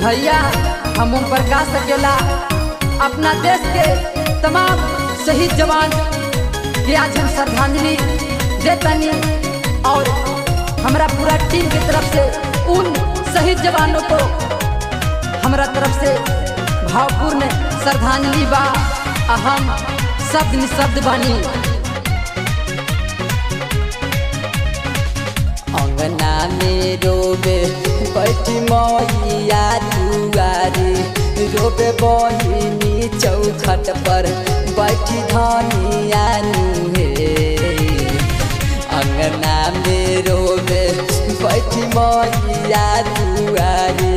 भैया हम ओम प्रकाश अकेला अपना देश के तमाम शहीद जवान के आज हम श्रद्धांजलि देतनी और हमारा पूरा टीम की तरफ से उन शहीद जवानों को हमारा तरफ से भावपूर्ण श्रद्धांजलि बा। हम शब्द निशब्द बानी। अंगना में रोबे बैठी मैया दुआरी, रोबे बहिनी चौखट पर बैठी धनिया नुहे। अंगना में रोबे बैठी मैया दुआरी,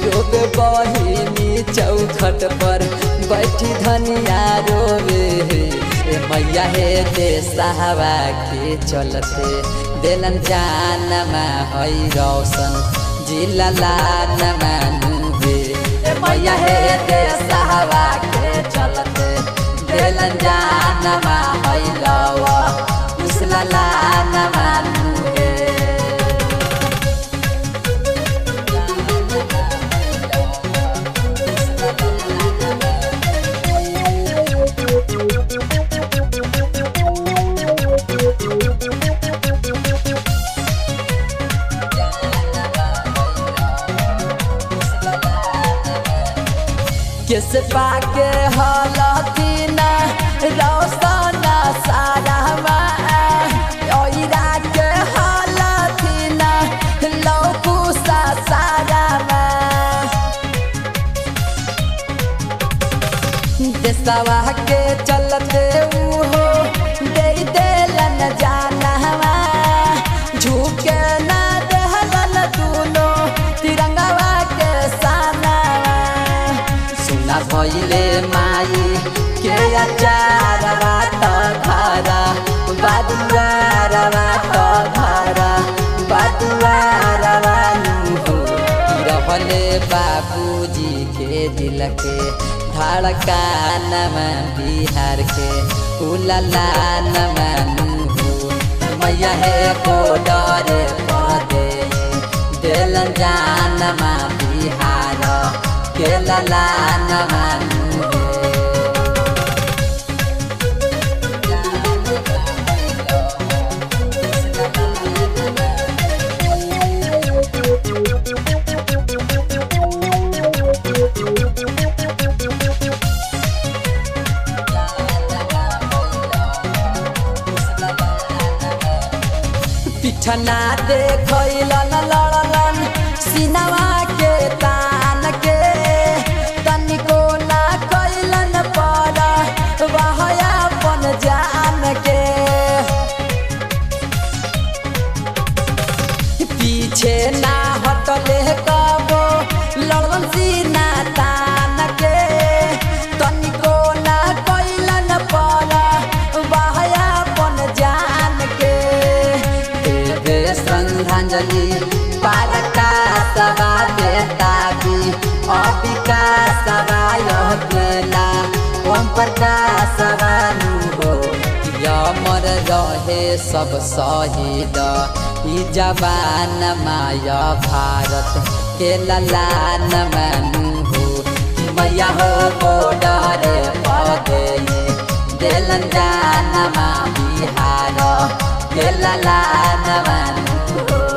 रोबे बहिनी चौखट पर बैठी धनिया रोबे। मैया हे देशवा के चलते दिलन जानमा है रोशन जिला लानमा नुहे। मैया हे देशवा के चलते दिलन जानमा है लवा उसला लानमा नुहे। किस पाके हलतीना रोशना सारामा, ओइरा के हलतीना लौकुसा सारामा। देशवा के चलते उहो दे देलन जानवा, झुके ना देहलन दूनो तिरंगवा के सानवा। सुना भइले माई के अचारवा त घरा बादुआरवा त घरा बादुआरवा नुहो। रहले बाबूजी के दिल के धड़कानमा बिहार के उलालानमा नुहो। मैया हे को डरे पदे दिलन जानमा बिहार के लालानमा नुहे। पिछना देखैलन लड़लन सिनवा के तान के, तनिको ना कैलन पर वहया अपन जान के। पीछे ना हटले कबो लड़लन सीना तान के, तनिको ना कैलन पर वहया अपन जान के। श्रद्धांजलि पारका सभा देता भी अपिका सभा यला ओम प्रकाश नुहो। यमर रहे सब शहीद ई जवान माया भारत के ललान नुहो। मैया हो को डरे पदे दिलन जानमा बिहार के लालानमा नुहो।